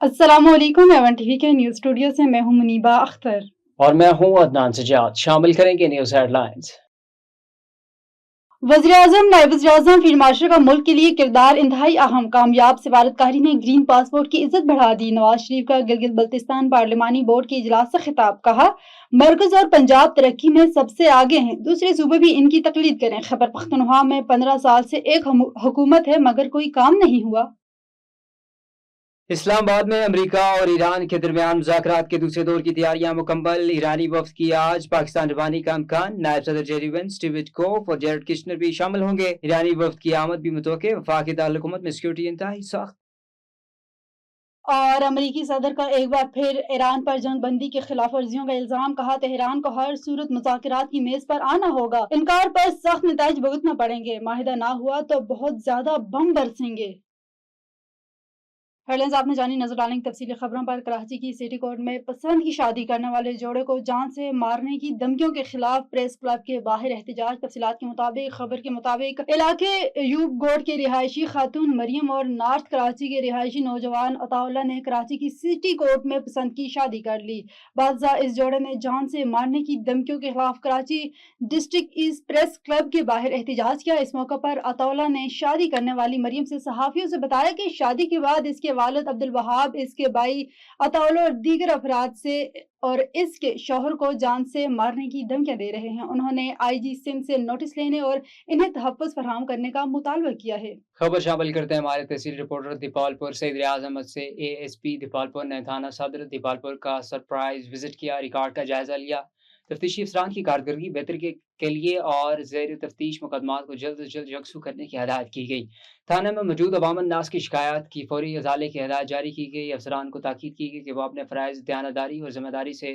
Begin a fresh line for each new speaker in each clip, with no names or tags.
अस्सलामुअलैकुम। Avon TV के news studio से मैं हूं मुनीबा अख्तर
और मैं हूं अदनान सजाद। शामिल करेंगे न्यूज़ हेडलाइंस।
वज़ीर-ए-आज़म, नायब वज़ीर-ए-आज़म, फील्ड मार्शल का मुल्क के लिए किरदार इंतहाई अहम। कामयाब सफारतकारी ने ग्रीन पासपोर्ट की इज्जत बढ़ा दी। नवाज शरीफ का गिलगित बल्तिस्तान पार्लिमानी बोर्ड के इजलास से खिताब। कहा, मरकज और पंजाब तरक्की में सबसे आगे हैं, दूसरे सूबे भी इनकी तकलीद करें। खैबर पख्तूनख्वा में 15 साल से एक हुकूमत है मगर कोई काम नहीं हुआ।
इस्लामाबाद में अमेरिका और ईरान के दरमियान मुज़ाकरात के दूसरे दौर की तैयारियां मुकम्मल। ईरानी वफ्द की आज पाकिस्तान रवानी का इम्कान। नायब सदर जेरी वेंस, स्टीव विटकोफ और जेरेड किशनर भी शामिल होंगे। ईरानी वफ्द की आमद भी मुतवक्के। वफाकी दारुल-हुकूमत में सिक्योरिटी इंतहाई सख्त।
और अमेरिकी सदर का एक बार फिर ईरान पर जंग बंदी की खिलाफ वर्जियों का इल्जाम। कहा, तेहरान को हर सूरत मुज़ाकरात की मेज पर आना होगा, इनकार पर सख्त नताइज भुगतना पड़ेंगे, माहिदा ना हुआ तो बहुत ज्यादा बम बरसेंगे। हेडलाइंस आपने जानी। नजर डालेंगे तफसीली खबरों पर। कराची की सिटी कोर्ट में पसंद की शादी करने वाले जोड़े को जान से मारने की धमकियों के खिलाफ प्रेस क्लब के बाहर एहतजाज। तफसीलात के मुताबिक, खबर के मुताबिक, इलाके यूब गोड के रिहायशी खातून मरियम और नॉर्थ कराची के रिहायशी नौजवान अताउल्ला ने कराची की सिटी कोर्ट में पसंद की शादी कर ली। बादशाह इस जोड़े ने जान से मारने की धमकियों के खिलाफ Karachi district east press club के बाहर एहतजाज किया। इस मौके पर अताउल्ला ने शादी करने वाली मरियम से सहाफियों से बताया कि शादी के बाद इसके वालिद अब्दुल वहाब, इसके भाई अताउल्ला और दीगर अफराद से और इसके शौहर को जान से मारने की धमकियां दे रहे हैं। उन्होंने आईजी सिंध से नोटिस लेने और इन्हें तहफ़्फ़ुज़ फराहम करने का मुतालबा किया है।
खबर शामिल करते हैं हमारे तहसील रिपोर्टर दीपालपुर से। वज़ीर-ए-आज़म अहमद से एएसपी दीपालपुर ने थाना सदर दीपालपुर का सरप्राइज विजिट किया, रिकॉर्ड का जायजा लिया। तफ्तीशी अफसरान की कारकर्दगी बेहतर के लिए और ज़ेर तफ्तीश मुकदमात को जल्द से जल्द यकसू करने की हदायत की गई। थाने में मौजूद अवामन नास की शिकायत की फौरी इजाले की हदायत जारी की गई। अफसरान को ताकीद की गई कि वह अपने फ़राइज़ दयानतदारी और जिम्मेदारी से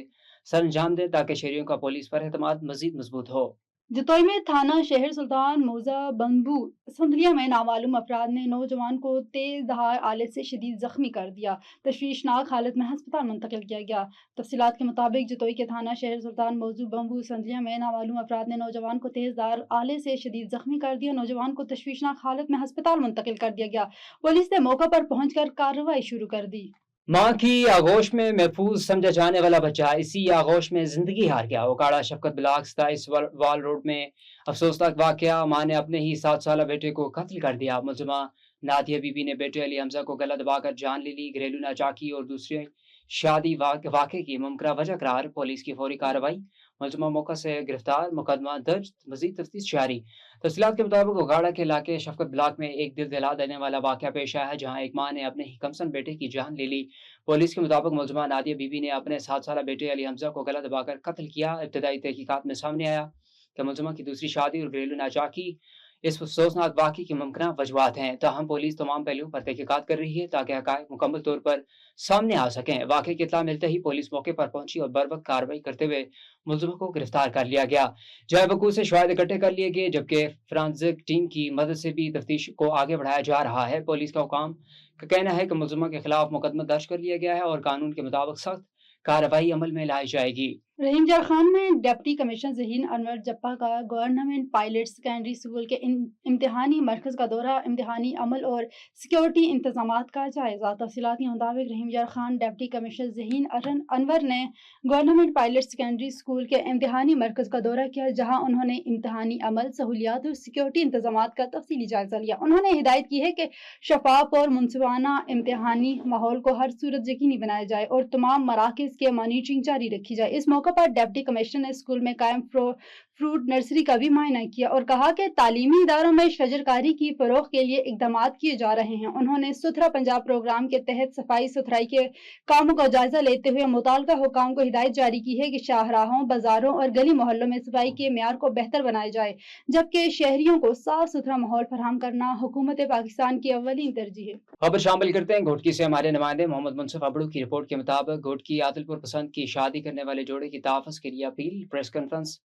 सर अंजाम दें ताकि शहरियों का पुलिस पर एतमाद मज़ीद मजबूत हो।
जतोई में थाना शहर सुल्तान मौजा बंबू संदलिया में नामालूम अफराद ने नौजवान को तेज धार आले से शदीद जख्मी कर दिया। तशवीशनाक हालत में हस्पताल मुंतकिल किया गया। तफसीलात के मुताबिक, जतोई के थाना शहर सुल्तान मौजू बंबू संदलिया में नामालूम अफराद ने नौजवान को तेज धार आले से शदीद जख्मी कर दिया। नौजवान को तशवीशनाक हालत में हस्पताल मुंतकिल कर दिया गया। पुलिस ने मौके पर पहुंचकर कार्रवाई शुरू कर दी।
माँ की आगोश में महफूज समझा जाने वाला बच्चा इसी आगोश में जिंदगी हार गया। ओकाड़ा शफकत ब्लॉक 27 वाल रोड में अफसोसनाक वाकया। माँ ने अपने ही 7 साल बेटे को कत्ल कर दिया। मुलजमा नादिया बीबी ने बेटे अली हमजा को गला दबाकर जान ले ली। घरेलू नाचाकी और दूसरे शादी वाक़े की मुमकिन वजह करार पुलिस की फौरी कार्रवाई। मुलजमा मौका से गिरफ्तार, मुकदमा दर्ज, मजीद तफ्तीश जारी। तफसीलात के मुताबिक ओगाड़ा के इलाके शफकत ब्लॉक में एक दिल दिला देने वाला वाकया पेश आया है, जहाँ एक माँ ने अपने ही कमसन बेटे की जान ले ली। पुलिस के मुताबिक मुलजमा नादिया बीबी ने अपने 7 साल बेटे अली हमजा को गला दबाकर कत्ल किया। इब्तदाई तहकीकात में सामने आया कि मुलजमा की दूसरी शादी और घरेलू नाचाकी इस अफसोसनाक वाक़े की मुमकिन वजूहात हैं। ताहम पुलिस तमाम पहलुओं पर तहकीकात कर रही है ताकि हक़ाइक़ मुकम्मल तौर पर सामने आ सकें। वाक़े की इत्तला मिलते ही पुलिस मौके पर पहुंची और बरवक्त कार्रवाई करते हुए मुलजिम को गिरफ्तार कर लिया गया। जय वकूअ से शवाहिद इकट्ठे कर लिए गए, जबकि फोरेंसिक टीम की मदद से भी तफ्तीश को आगे बढ़ाया जा रहा है। पुलिस का हुकाम का कहना है कि मुलजिमा के खिलाफ मुकदमा दर्ज कर लिया गया है और कानून के मुताबिक सख्त कार्रवाई अमल में लाई जाएगी।
रहीम जार खान में डिप्टी कमिश्नर ज़हीन अनवर जप्पा का गवर्नमेंट पायलट सेकेंडरी स्कूल के इम्तिहानी मरकज़ का दौरा। इम्तिहानी अमल और सिक्योरिटी इंतजामात का जायजा। तफसीलात के मुताबिक, रहीम जार खान डिप्टी कमिश्नर ज़हीन अनवर ने गवर्नमेंट पायलट सेकेंडरी स्कूल के इम्तिहानी मरकज़ का दौरा किया, जहाँ उन्होंने इम्तिहानी अमल, सहूलियात और सिक्योरिटी इंतजामात का तफसीली जायजा लिया। उन्होंने हिदायत की है कि शफाफ और मुनसिफाना इम्तिहानी माहौल को हर सूरत यकीनी बनाया जाए और तमाम मराकज़ के मॉनिटरिंग जारी रखी जाए। इस मौके पर डिप्टी कमिश्नर ने स्कूल में कायम फ्रूट नर्सरी का भी मुआयना किया और कहा कि तालीमी इदारों में शजरकारी की फरोग के लिए इकदाम किए जा रहे हैं। उन्होंने सुथरा पंजाब प्रोग्राम के तहत सफाई सुथराई के कामों का जायजा लेते हुए मुताल्लिका हुकाम को हिदायत जारी की है कि शाहराहों, बाजारों और गली मोहल्लों में सफाई के मेयार को बेहतर बनाया जाए, जबकि शहरियों को साफ सुथरा माहौल फराहम करना हुकूमत पाकिस्तान की अव्वलीन तरजीह है।
खबर शामिल करते हैं घोटकी से। हमारे नुमाइंदे मोहम्मद मुनसिफ अबड़ू की रिपोर्ट के मुताबिक घोटकी आदिलपुर पसंद की शादी करने वाले जोड़े की तहफ़्फ़ुज़ के लिए अपील। प्रेस कॉन्फ्रेंस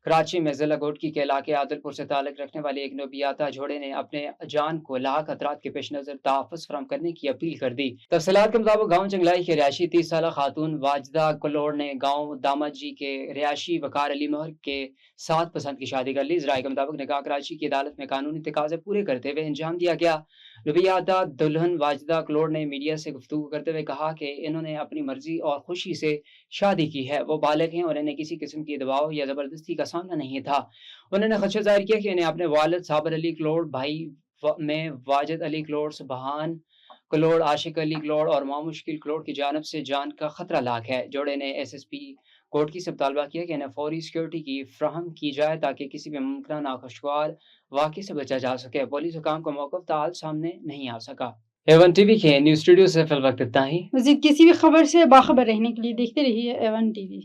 کراچی میں ضلع گوٹکی کے علاقے عادلپور سے تعلق رکھنے والے ایک نوبیاتا جوڑے نے اپنے جان کو لاحق خطرات کے پیش نظر تحفظ فراہم کرنے کی اپیل کر دی۔ تفصیلات کے مطابق گاؤں جنگلائی کے رہائشی 30 سالہ خاتون واجدہ کلوڑ نے گاؤں دامت جی کے رہائشی وقار علی مہر کے ساتھ پسند کی شادی کر لی۔ ذرائع کے مطابق نکاح کراچی کی عدالت میں قانونی تقاضے پورے کرتے ہوئے انجام دیا گیا۔ نوبیاتا دلہن واجدہ کلوڑ نے میڈیا سے گفتگو کرتے ہوئے کہا کہ انہوں نے اپنی مرضی اور خوشی سے شادی کی ہے، وہ بالغ ہیں اور انہیں کسی قسم کی دباؤ یا زبردستی کا سامنا نہیں تھا۔ انہوں نے خدشہ ظاہر کیا کہ انہیں اپنے والد صابر علی کلوڑ، بھائی میں واجد علی کلوڑ، سبحان کلوڑ، عاشق علی کلوڑ اور ماں مشکل کلوڑ کی جانب سے جان کا خطرہ لاحق ہے۔ جوڑے نے ایس ایس پی کوٹکی سے مطالبہ کیا کہ انہیں فوری سیکورٹی کی فراہم کی جائے تاکہ کسی بھی ممکنہ ناخوشگوار واقعے سے بچا جا سکے۔ پولیس حکام کا موقف تاحال سامنے نہیں آ سکا۔ ایون ٹی وی کے نیوز اسٹوڈیو سے فی الوقت اتنا ہی۔
مزید کسی بھی خبر سے باخبر رہنے کے لیے دیکھتے رہیے ایون ٹی وی۔